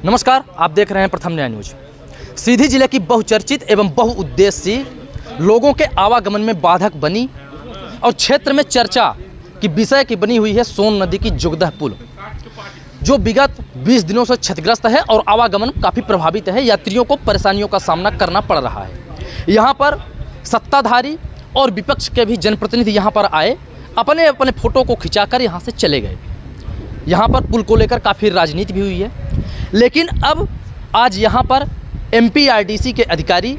नमस्कार, आप देख रहे हैं प्रथम न्याय न्यूज। सीधी जिले की बहुचर्चित एवं बहुउद्देशीय लोगों के आवागमन में बाधक बनी और क्षेत्र में चर्चा की विषय की बनी हुई है सोन नदी की जुगदह पुल, जो विगत 20 दिनों से क्षतिग्रस्त है और आवागमन काफ़ी प्रभावित है। यात्रियों को परेशानियों का सामना करना पड़ रहा है। यहाँ पर सत्ताधारी और विपक्ष के भी जनप्रतिनिधि यहाँ पर आए, अपने अपने फोटो को खिंचाकर यहाँ से चले गए। यहाँ पर पुल को लेकर काफ़ी राजनीति भी हुई है, लेकिन अब आज यहाँ पर MPRDC के अधिकारी,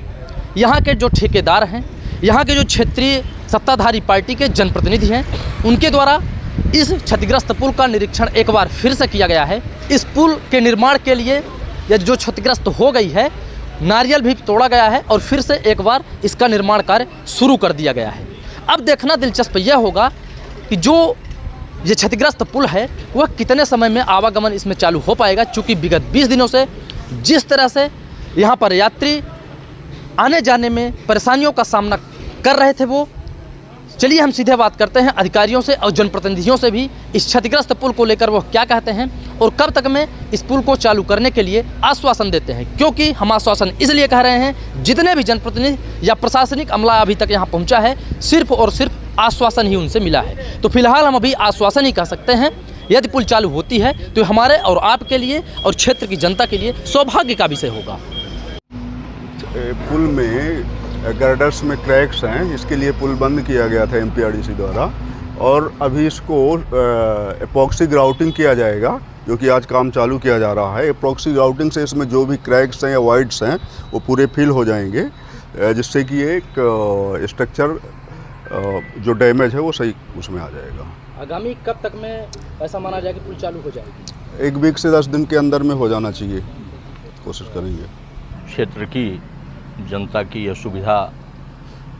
यहाँ के जो ठेकेदार हैं, यहाँ के जो क्षेत्रीय सत्ताधारी पार्टी के जनप्रतिनिधि हैं, उनके द्वारा इस क्षतिग्रस्त पुल का निरीक्षण एक बार फिर से किया गया है। इस पुल के निर्माण के लिए यह जो क्षतिग्रस्त हो गई है, नारियल भी तोड़ा गया है और फिर से एक बार इसका निर्माण कार्य शुरू कर दिया गया है। अब देखना दिलचस्प यह होगा कि जो ये क्षतिग्रस्त पुल है वह कितने समय में आवागमन इसमें चालू हो पाएगा, चूँकि विगत 20 दिनों से जिस तरह से यहाँ पर यात्री आने जाने में परेशानियों का सामना कर रहे थे। वो चलिए हम सीधे बात करते हैं अधिकारियों से और जनप्रतिनिधियों से भी, इस क्षतिग्रस्त पुल को लेकर वो क्या कहते हैं और कब तक में इस पुल को चालू करने के लिए आश्वासन देते हैं। क्योंकि हम आश्वासन इसलिए कह रहे हैं, जितने भी जनप्रतिनिधि या प्रशासनिक अमला अभी तक यहाँ पहुँचा है, सिर्फ और सिर्फ आश्वासन ही उनसे मिला है। तो फिलहाल हम अभी आश्वासन ही कह सकते हैं। यदि पुल चालू होती है तो हमारे और आपके लिए और क्षेत्र की जनता के लिए सौभाग्य का विषय होगा। पुल में गर्डर्स में क्रैक्स हैं, इसके लिए पुल बंद किया गया था MPRDC द्वारा, और अभी इसको एपॉक्सी ग्राउटिंग किया जाएगा, जो कि आज काम चालू किया जा रहा है। एपॉक्सी ग्राउटिंग से इसमें जो भी क्रैक्स हैं या वाइड्स हैं वो पूरे फिल हो जाएंगे, जिससे कि एक स्ट्रक्चर जो डैमेज है वो सही उसमें आ जाएगा। आगामी कब तक में ऐसा माना जाए कि पुल चालू हो जाएगी? 1 वीक से 10 दिन के अंदर में हो जाना चाहिए, कोशिश करेंगे। क्षेत्र की जनता की यह सुविधा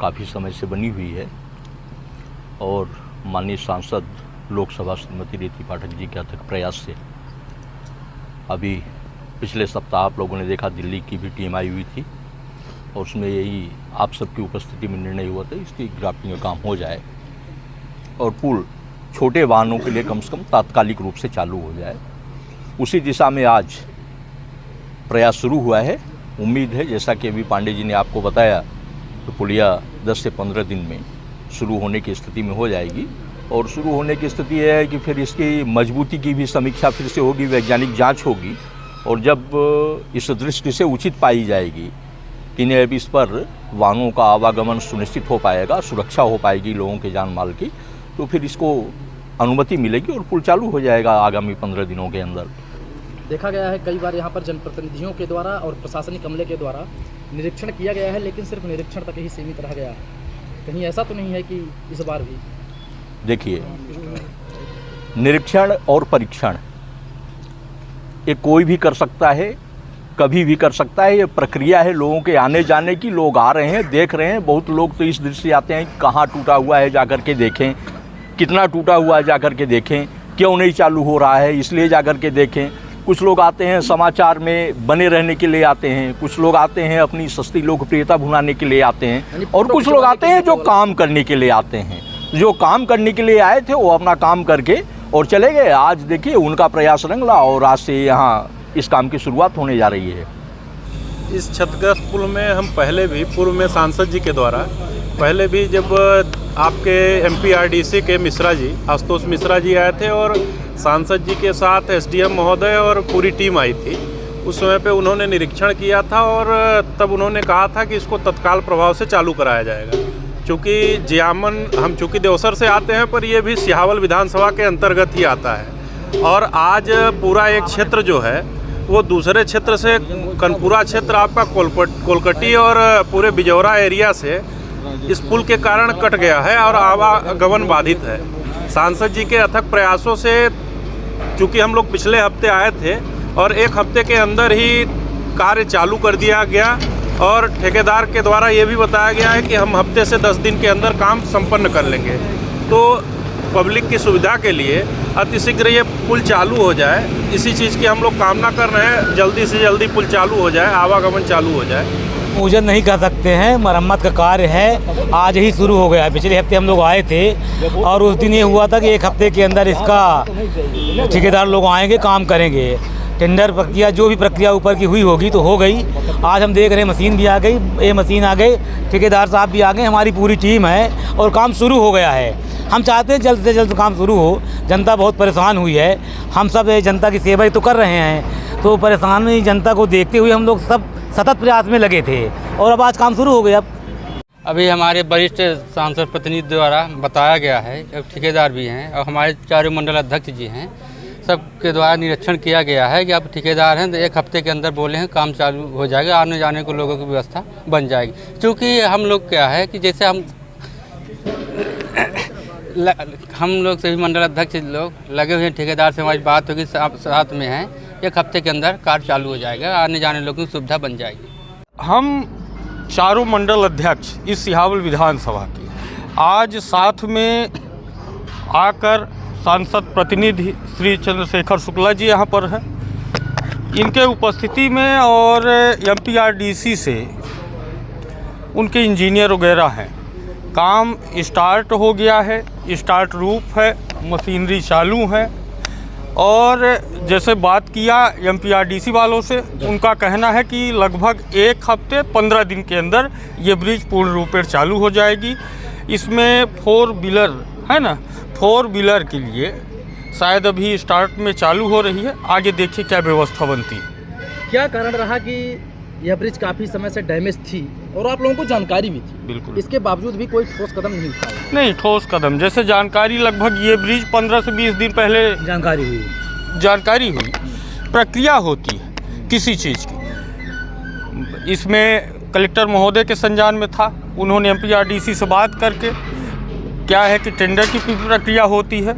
काफ़ी समय से बनी हुई है और माननीय सांसद लोकसभा श्रीमती रीति पाठक जी के अथक प्रयास से अभी पिछले सप्ताह आप लोगों ने देखा दिल्ली की भी टीम आई हुई थी और उसमें यही आप सबकी उपस्थिति में निर्णय हुआ था इसकी ग्राफ्टिंग का काम हो जाए और पुल छोटे वाहनों के लिए कम से कम तात्कालिक रूप से चालू हो जाए। उसी दिशा में आज प्रयास शुरू हुआ है। उम्मीद है, जैसा कि अभी पांडे जी ने आपको बताया, तो पुलिया 10 से 15 दिन में शुरू होने की स्थिति में हो जाएगी। और शुरू होने की स्थिति यह है कि फिर इसकी मजबूती की भी समीक्षा फिर से होगी, वैज्ञानिक जांच होगी, और जब इस दृष्टि से उचित पाई जाएगी कि अब इस पर वाहनों का आवागमन सुनिश्चित हो पाएगा, सुरक्षा हो पाएगी लोगों के जान माल की, तो फिर इसको अनुमति मिलेगी और पुल चालू हो जाएगा आगामी 15 दिनों के अंदर। देखा गया है कई बार यहाँ पर जनप्रतिनिधियों के द्वारा और प्रशासनिक अमले के द्वारा निरीक्षण किया गया है, लेकिन सिर्फ निरीक्षण तक ही सीमित रह गया है। कहीं ऐसा तो नहीं है कि इस बार भी? देखिए, निरीक्षण और परीक्षण ये कोई भी कर सकता है, कभी भी कर सकता है। ये प्रक्रिया है लोगों के आने जाने की। लोग आ रहे हैं, देख रहे हैं। बहुत लोग तो इस दृष्टि से आते हैं कहाँ टूटा हुआ है जाकर के देखें, कितना टूटा हुआ है जाकर के देखें, क्यों नहीं चालू हो रहा है इसलिए जाकर के देखें। कुछ लोग आते हैं समाचार में बने रहने के लिए आते हैं, कुछ लोग आते हैं अपनी सस्ती लोकप्रियता भुनाने के लिए आते हैं, और कुछ लोग आते हैं जो काम करने के लिए आते हैं। जो काम करने के लिए आए थे वो अपना काम करके और चले गए। आज देखिए उनका प्रयास रंगला और आज से यहाँ इस काम की शुरुआत होने जा रही है। इस क्षतिग्रस्त पुल में हम पहले भी पूर्व में सांसद जी के द्वारा पहले भी जब आपके MPRDC के मिश्रा जी, आशुतोष मिश्रा जी आए थे और सांसद जी के साथ SDM महोदय और पूरी टीम आई थी, उस समय पे उन्होंने निरीक्षण किया था और तब उन्होंने कहा था कि इसको तत्काल प्रभाव से चालू कराया जाएगा। चूँकि जियामन हम चूँकि देवसर से आते हैं, पर ये भी सिहावल विधानसभा के अंतर्गत ही आता है, और आज पूरा एक क्षेत्र जो है वो दूसरे क्षेत्र से कनपुरा क्षेत्र आपका कोलकटी और पूरे बिजौरा एरिया से इस पुल के कारण कट गया है और आवागमन बाधित है। सांसद जी के अथक प्रयासों से चूँकि हम लोग पिछले हफ्ते आए थे और 1 हफ्ते के अंदर ही कार्य चालू कर दिया गया और ठेकेदार के द्वारा ये भी बताया गया है कि हम हफ्ते से 10 दिन के अंदर काम संपन्न कर लेंगे। तो पब्लिक की सुविधा के लिए अतिशीघ्र ये पुल चालू हो जाए, इसी चीज़ की हम लोग कामना कर रहे हैं। जल्दी से जल्दी पुल चालू हो जाए, आवागमन चालू हो जाए। मुझे नहीं कह सकते हैं, मरम्मत का कार्य है, आज ही शुरू हो गया। पिछले हफ्ते हम लोग आए थे और उस दिन ये हुआ था कि 1 हफ्ते के अंदर इसका ठेकेदार लोग आएंगे, काम करेंगे। टेंडर प्रक्रिया जो भी प्रक्रिया ऊपर की हुई होगी तो हो गई। आज हम देख रहे हैं मशीन भी आ गई, ये मशीन आ गई, ठेकेदार साहब भी आ गए, हमारी पूरी टीम है और काम शुरू हो गया है। हम चाहते हैं जल्द से जल्द काम शुरू हो। जनता बहुत परेशान हुई है, हम सब जनता की सेवा ही तो कर रहे हैं, तो परेशानी जनता को देखते हुए हम लोग सब सतत प्रयास में लगे थे और अब आज काम शुरू हो गया। अभी हमारे वरिष्ठ सांसद प्रतिनिधि द्वारा बताया गया है, अब ठेकेदार भी हैं और हमारे चारों मंडल अध्यक्ष जी हैं, सबके द्वारा निरीक्षण किया गया है कि अब ठेकेदार हैं तो 1 हफ्ते के अंदर बोले हैं काम चालू हो जाएगा, आने जाने को लोगों की व्यवस्था बन जाएगी। क्योंकि हम लोग क्या है कि जैसे हम लोग सभी मंडल अध्यक्ष लोग लगे हुए हैं, ठेकेदार से हमारी बात होगी, साथ में हैं, 1 हफ्ते के अंदर कार्य चालू हो जाएगा, आने जाने लोगों की सुविधा बन जाएगी। हम चारों मंडल अध्यक्ष इस सिहावल विधानसभा के आज साथ में आकर सांसद प्रतिनिधि श्री चंद्रशेखर शुक्ला जी यहाँ पर हैं, इनके उपस्थिति में और MPRDC से उनके इंजीनियर वगैरह हैं, काम स्टार्ट हो गया है, स्टार्ट रूप है, मशीनरी चालू है। और जैसे बात किया MPRDC वालों से, उनका कहना है कि लगभग 1 हफ्ते 15 दिन के अंदर ये ब्रिज पूर्ण रूप से चालू हो जाएगी। इसमें 4 व्हीलर है ना, 4 व्हीलर के लिए शायद अभी स्टार्ट में चालू हो रही है, आगे देखिए क्या व्यवस्था बनती है। क्या कारण रहा कि यह ब्रिज काफ़ी समय से डैमेज थी और आप लोगों को जानकारी भी थी, बिल्कुल, इसके बावजूद भी कोई ठोस कदम नहीं उठाया? नहीं, ठोस कदम जैसे जानकारी लगभग ये ब्रिज 15 से 20 दिन पहले जानकारी हुई। प्रक्रिया होती है किसी चीज़ की, इसमें कलेक्टर महोदय के संज्ञान में था, उन्होंने MPRDC से बात करके क्या है कि टेंडर की प्रक्रिया होती है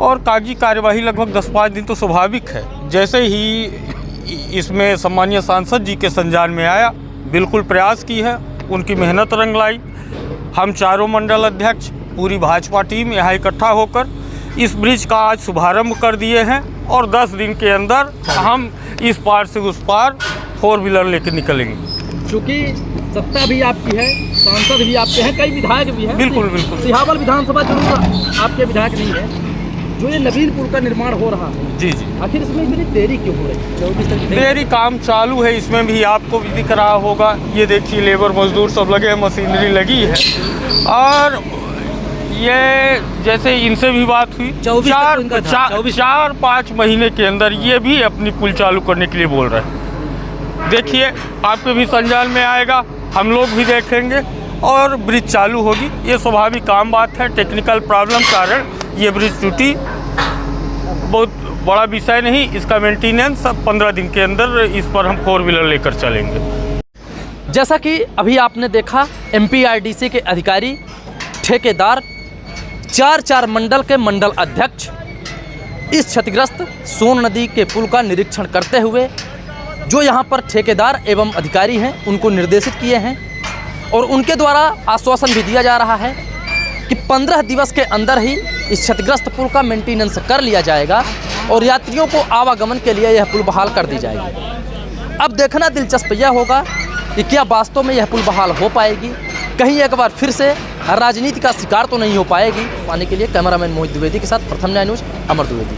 और कागजी कार्यवाही लगभग 10-5 दिन तो स्वाभाविक है। जैसे ही इसमें सम्मानीय सांसद जी के संज्ञान में आया, बिल्कुल प्रयास की है, उनकी मेहनत रंग लाई। हम चारों मंडल अध्यक्ष पूरी भाजपा टीम यहाँ इकट्ठा होकर इस ब्रिज का आज शुभारंभ कर दिए हैं और 10 दिन के अंदर हम इस पार से उस पार 4 व्हीलर लेकर निकलेंगे। चूँकि सत्ता भी आपकी है, सांसद भी आपके हैं, कई विधायक भी हैं। बिल्कुल बिल्कुल। सिहावल विधानसभा जरूर आपके विधायक नहीं है। जो ये नवीन पुल का निर्माण हो रहा है, जी जी, आखिर इसमें इतनी देरी क्यों हो रही है? देरी काम चालू है, इसमें भी आपको भी दिख रहा होगा, ये देखिए लेबर मजदूर सब लगे हैं, मशीनरी लगी है। और ये जैसे इनसे भी बात हुई 4-5 महीने के अंदर ये भी अपनी पुल चालू करने के लिए बोल रहे हैं। देखिए आपके भी संज्ञान में आएगा, हम लोग भी देखेंगे और ब्रिज चालू होगी। ये स्वाभाविक आम बात है, टेक्निकल प्रॉब्लम कारण ये ब्रिज टूटी, बहुत बड़ा विषय नहीं। इसका मेंटेनेंस 15 दिन के अंदर इस पर हम 4 व्हीलर लेकर चलेंगे। जैसा कि अभी आपने देखा, MPRDC के अधिकारी, ठेकेदार, 4 मंडल के मंडल अध्यक्ष इस क्षतिग्रस्त सोन नदी के पुल का निरीक्षण करते हुए जो यहाँ पर ठेकेदार एवं अधिकारी हैं उनको निर्देशित किए हैं और उनके द्वारा आश्वासन भी दिया जा रहा है कि 15 दिवस के अंदर ही इस क्षतिग्रस्त पुल का मेंटेनेंस कर लिया जाएगा और यात्रियों को आवागमन के लिए यह पुल बहाल कर दी जाएगी। अब देखना दिलचस्प यह होगा कि क्या वास्तव में यह पुल बहाल हो पाएगी, कहीं एक बार फिर से राजनीति का शिकार तो नहीं हो पाएगी। पाने के लिए कैमरामैन मोहित द्विवेदी के साथ प्रथम न्याय न्यूज़, अमर द्विवेदी।